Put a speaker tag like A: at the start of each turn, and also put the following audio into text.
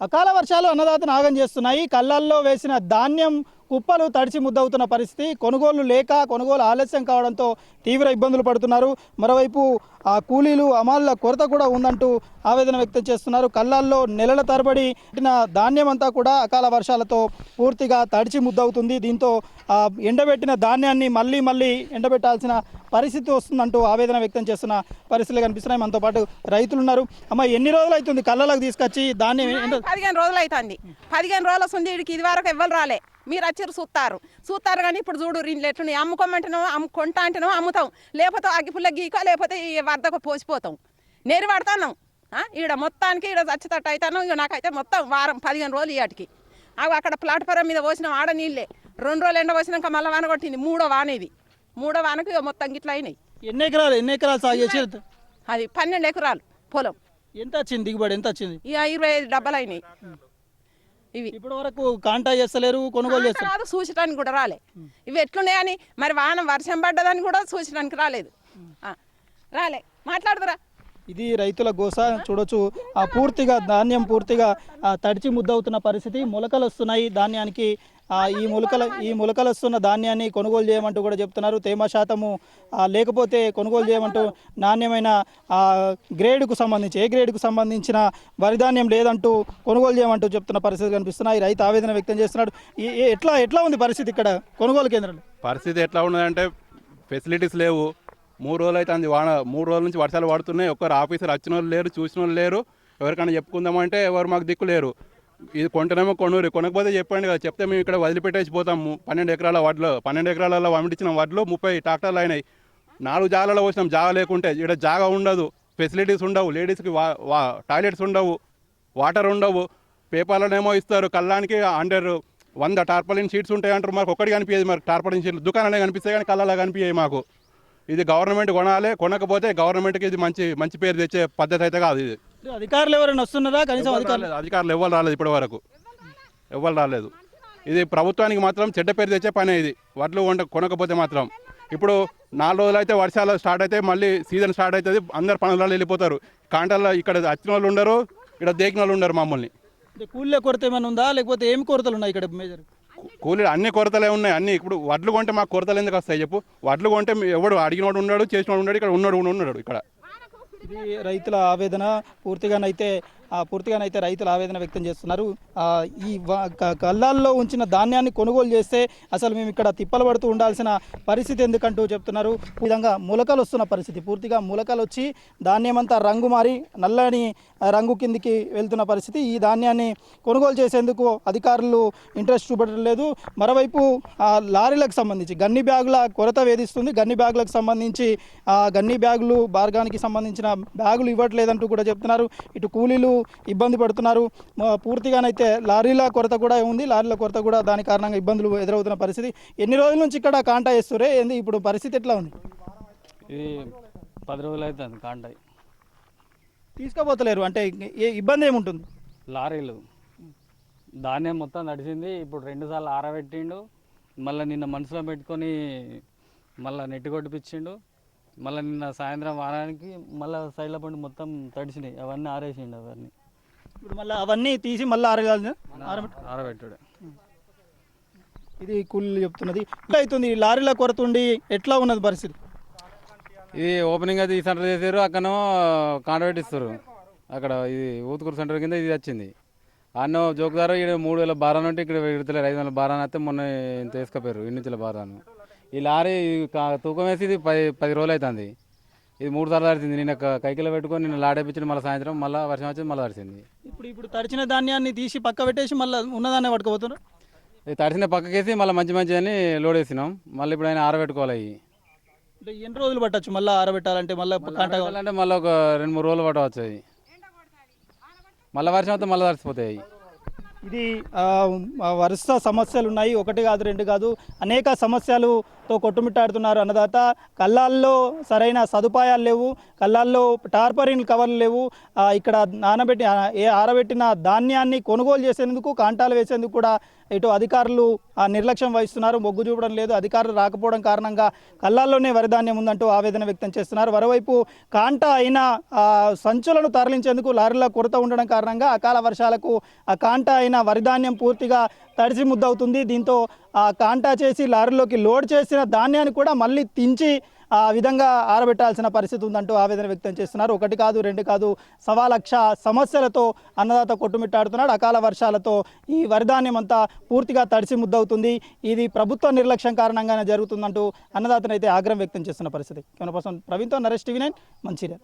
A: అకాల వర్షాలు అన్నదాతను ఆగం చేస్తున్నాయి. కళ్ళల్లో వేసిన ధాన్యం కుప్పలు తడిచి ముద్దవుతున్న పరిస్థితి. కొనుగోలు లేక కొనుగోలు ఆలస్యం కావడంతో తీవ్ర ఇబ్బందులు పడుతున్నారు. మరోవైపు ఆ కూలీలు అమాల్ల కొరత కూడా ఉందంటూ ఆవేదన వ్యక్తం చేస్తున్నారు. కళ్ళల్లో నెలల తరబడి పెట్టిన ధాన్యం అంతా కూడా అకాల వర్షాలతో పూర్తిగా తడిచి ముద్దవుతుంది. దీంతో ఎండబెట్టిన ధాన్యాన్ని మళ్ళీ ఎండబెట్టాల్సిన పరిస్థితి వస్తుందంటూ ఆవేదన వ్యక్తం చేస్తున్న పరిస్థితులు కనిపిస్తున్నాయి. మనతో పాటు రైతులు ఉన్నారు. అమ్మ, ఎన్ని రోజులు అవుతుంది కళ్ళలోకి తీసుకొచ్చి ధాన్యం?
B: 15 రోజులు అవుతుంది. 15 రోజుల వస్తుంది. వీడికి ఇది వరకు ఎవ్వరు రాలే. మీరు వచ్చారు చూస్తారు కానీ ఇప్పుడు చూడు రీళ్ళు ఎట్లున్నాయి. అమ్ముకోమంటున్నాం, కొంటా అంటున్నాం, అమ్ముతాం. లేకపోతే అగ్గిపుల్ల గీకో లేకపోతే ఈ వరదకు పోసిపోతాం. నేరు పడతాను ఈడ మొత్తానికి ఈడ చచ్చేటట్టు అవుతాను. ఇక నాకైతే మొత్తం వారం 15 రోజులు ఇవాటికి అక్కడ ప్లాట్ఫారం మీద పోసినాం. ఆడ నీళ్ళే 2 రోజులు ఎండ పోసినాక మళ్ళీ వాన కొట్టింది. మూడో వానకు ఇక మొత్తం గిట్లా అయినాయి.
A: ఎన్ని ఎకరాలు సాగు చేసి?
B: అది 12 ఎకరాలు పొలం.
A: ఎంత వచ్చింది దిగుబడి? ఎంత వచ్చింది?
B: ఇక 25 డబ్బాలు అయినాయి. ఇవి
A: ఇప్పటి వరకు కాంటాక్ట్ చేస్తలేరు, కొనుగోలు చేస్తారు.
B: చూసడానికి కూడా రాలే. ఇవి ఎట్లున్నాయని మరి వర్షం పడ్డదని కూడా చూసడానికి రాలేదు. రాలే మాట్లాడదురా.
A: ఇది రైతుల గోస చూడొచ్చు. పూర్తిగా ధాన్యం పూర్తిగా తడిచి ముద్దవుతున్న పరిస్థితి. మొలకలు వస్తున్నాయి ధాన్యానికి. ఈ మొలకలు వస్తున్న ధాన్యాన్ని కొనుగోలు చేయమంటూ కూడా చెప్తున్నారు. తేమ శాతము లేకపోతే కొనుగోలు చేయమంటూ నాణ్యమైన గ్రేడ్కు సంబంధించి ఏ గ్రేడ్కు సంబంధించిన వరి ధాన్యం లేదంటూ కొనుగోలు చేయమంటూ చెప్తున్న పరిస్థితి కనిపిస్తున్నాయి. రైతు ఆవేదన వ్యక్తం చేస్తున్నాడు. ఎట్లా ఉంది పరిస్థితి ఇక్కడ కొనుగోలు కేంద్రంలో?
C: పరిస్థితి ఎట్లా ఉన్నదంటే ఫెసిలిటీస్ లేవు. 3 రోజులు అయితే అంది వాన. 3 రోజుల నుంచి వర్షాలు పడుతున్నాయి. ఒక్కరు ఆఫీసర్ వచ్చిన వాళ్ళు లేరు, చూసిన వాళ్ళు లేరు. ఎవరికైనా చెప్పుకుందామంటే ఎవరు మాకు దిక్కు లేరు. ఇది కొంటనేమో కొనకపోతే చెప్పండి కదా, చెప్తే మేము ఇక్కడ వదిలిపెట్టేసి పోతాము. 12 ఎకరాల వడ్లు, 12 ఎకరాలలో పండించిన వడ్లు 30 ట్రాక్టర్లు అయినాయి. 4 జాగాలలో వచ్చినాం. జాగా లేకుంటే ఇక్కడ జాగా ఉండదు, ఫెసిలిటీస్ ఉండవు, లేడీస్కి టాయిలెట్స్ ఉండవు, వాటర్ ఉండవు. పేపర్లనేమో ఇస్తారు కళ్ళానికి 100 టార్పాలిన్ షీట్స్ ఉంటాయి అంటారు. మాకు ఒక్కటి కనిపించేది. మరి టార్పాలిన్ షీట్లు దుకాణాలే కనిపిస్తాయి కానీ కళ్ళలా కనిపించాయి మాకు. ఇది గవర్నమెంట్ కొనాలి. కొనకపోతే గవర్నమెంట్కి ఇది మంచి పేరు తెచ్చే పద్ధతి అయితే కాదు. ఇది
A: అధికారులు ఎవరైనా వస్తున్నారా? కనీసం
C: అధికారులు ఎవరు రాలేదు ఇప్పటి వరకు, ఎవరు రాలేదు. ఇది ప్రభుత్వానికి మాత్రం చెడ్డ పేరు తెచ్చే పనే ఇది. వడ్లు కొనకపోతే మాత్రం. ఇప్పుడు 4 రోజులు అయితే వర్షాలు స్టార్ట్ అయితే మళ్ళీ సీజన్ స్టార్ట్ అవుతుంది. అందరు పనులలో వెళ్ళిపోతారు. కాంటాల్లో ఇక్కడ వచ్చిన వాళ్ళు ఉండరు, ఇక్కడ దేకిన వాళ్ళు ఉండరు. మమ్మల్ని
A: కూలీల కొరత ఏమైనా ఉందా లేకపోతే ఏమి కొరతలు ఉన్నాయి ఇక్కడ? మేజర్
C: కూలీలు అన్ని కొరతలే ఉన్నాయి. అన్ని ఇప్పుడు వడ్లు కొంటే మాకు కొరతలు ఎందుకు వస్తాయి చెప్పు? వడ్లు కొంటే ఎవడు అడిగినోడు ఉన్నాడు, చేసినోడు ఉన్నాడు, ఇక్కడ ఉన్నాడు ఇక్కడ.
A: ఇది రైతుల ఆవేదన. పూర్తిగానైతే రైతులు ఆవేదన వ్యక్తం చేస్తున్నారు. ఈ కళ్ళాల్లో ఉంచిన ధాన్యాన్ని కొనుగోలు చేస్తే అసలు మేము ఇక్కడ తిప్పలు పడుతూ ఉండాల్సిన పరిస్థితి ఎందుకంటూ చెప్తున్నారు. ఈ విధంగా మొలకలు వస్తున్న పరిస్థితి. పూర్తిగా మొలకలు వచ్చి ధాన్యం అంతా రంగు మారి నల్లని రంగు కిందికి వెళ్తున్న పరిస్థితి. ఈ ధాన్యాన్ని కొనుగోలు చేసేందుకు అధికారులు ఇంట్రెస్ట్ చూపడం లేదు. మరోవైపు లారీలకు సంబంధించి గన్ని బ్యాగుల కొరత వేధిస్తుంది. గన్ని బ్యాగులకు సంబంధించి గన్ని బ్యాగులు బార్గానికి సంబంధించిన బ్యాగులు ఇవ్వట్లేదంటూ కూడా చెప్తున్నారు. ఇటు కూలీలు ఇబ్బంది పడుతున్నారు. పూర్తిగానైతే లారీల కొరత కూడా ఉంది. లారీల కొరత కూడా దాని కారణంగా ఇబ్బందులు ఎదురవుతున్న పరిస్థితి. ఎన్ని రోజుల నుంచి ఇక్కడ కాంటా చేస్తురే? ఏంది ఇప్పుడు పరిస్థితి ఎట్లా ఉంది?
D: ఇది 10 రోజులు అవుతుంది కాంటా.
A: తీసుకుపోతలేరు అంటే ఇబ్బంది ఏముంటుంది?
D: లారీలు ధాన్యం మొత్తం నడిచింది. ఇప్పుడు 2 సార్లు ఆరబెట్టిండు. మళ్ళీ నిన్న మనసులో పెట్టుకొని మళ్ళీ నెట్టి కొట్టిపించిండు. మళ్ళీ నిన్న సాయంత్రం వారానికి మళ్ళీ సైడ్ల పండు మొత్తం తడిచినాయి. అవన్నీ ఆరేసిండు.
A: ఇప్పుడు మళ్ళీ అవన్నీ తీసి మళ్ళీ
D: ఆరబెట్టాడు.
A: ఇది కూలీలు చెప్తున్నది. ఎట్లా అవుతుంది? లారీల కొరత ఉండి ఎట్లా ఉన్నది పరిస్థితి?
D: ఇది ఓపెనింగ్ అయితే ఈ సెంటర్ చేశారు. అక్కడో కాంట్రాక్ట్ ఇస్తారు. అక్కడ ఇది ఊతుకూరు సెంటర్ కింద ఇది వచ్చింది. అన్నో జోకుదారు ఇక్కడ 3000 బారాన్ ఉంటే ఇక్కడ విడతలేరు. 500 బారాన్ అయితే మొన్న ఇంత వేసుకపోయారు. 2 బారాను. ఈ లారీ తూకం వేసి ఇది 10 రోజులు అవుతుంది. ఇది 3 సార్లు తడిచింది. నిన్న కైకిలో పెట్టుకొని నిన్న లాడేపించి మళ్ళీ సాయంత్రం మళ్ళీ వర్షం వచ్చి మళ్ళీ తడిచింది.
A: ఇప్పుడు తడిచిన ధాన్యాన్ని తీసి పక్క పెట్టేసి మళ్ళీ ఉన్నదాన్నే పట్టుకుపోతున్నారు.
D: ఇది తడిచిన పక్కకేసి మళ్ళీ మంచి అని లోడ్ వేసినాం. మళ్ళీ ఇప్పుడు ఆయన ఆరబెట్టుకోవాలి.
A: అంటే ఎన్ని రోజులు పట్టచ్చు మళ్ళీ ఆరబెట్టాలంటే? మళ్ళీ
D: అంటే మళ్ళీ ఒక 2-3 రోజులు పట్టవచ్చు. అవి మళ్ళీ వర్షం వస్తే మళ్ళీ తడిసిపోతాయి.
A: ఇది వరుస సమస్యలు ఉన్నాయి. 1 కాదు 2 కాదు, అనేక సమస్యలతో కొట్టుమిట్టాడుతున్నారు అన్నదాత. కళ్ళాల్లో సరైన సదుపాయాలు లేవు. కళ్ళాల్లో టార్పరిన్ కవర్లు లేవు. ఇక్కడ ఆరబెట్టిన ధాన్యాన్ని కొనుగోలు చేసేందుకు కాంటాలు వేసేందుకు కూడా ఇటు అధికారులు నిర్లక్ష్యం వహిస్తున్నారు, మొగ్గు చూపడం లేదు. అధికారులు రాకపోవడం కారణంగా కళ్ళాల్లోనే వరిధాన్యం ఉందంటూ ఆవేదన వ్యక్తం చేస్తున్నారు. మరోవైపు కాంటా అయిన సంచులను తరలించేందుకు లారీల కొరత ఉండడం కారణంగా అకాల వర్షాలకు ఆ కాంటా అయిన వరిధాన్యం పూర్తిగా తడిసి ముద్దవుతుంది. దీంతో ఆ కాంటా చేసి లారీలోకి లోడ్ చేసిన ధాన్యాన్ని కూడా మళ్ళీ తించి ఆ విధంగా ఆరబెట్టాల్సిన పరిస్థితి ఉందంటూ ఆవేదన వ్యక్తం చేస్తున్నారు. 1 కాదు 2 కాదు 1.25 లక్ష సమస్యలతో అన్నదాత కొట్టుమిట్టాడుతున్నాడు. అకాల వర్షాలతో ఈ వరిధాన్యం అంతా పూర్తిగా తడిసి ముద్దవుతుంది. ఇది ప్రభుత్వ నిర్లక్ష్యం కారణంగానే జరుగుతుందంటూ అన్నదాతనైతే ఆగ్రహం వ్యక్తం చేస్తున్న పరిస్థితి. కెమెరా పర్సన్ ప్రవీణ్తో నరేష్, TV9 మంచిర్యాల.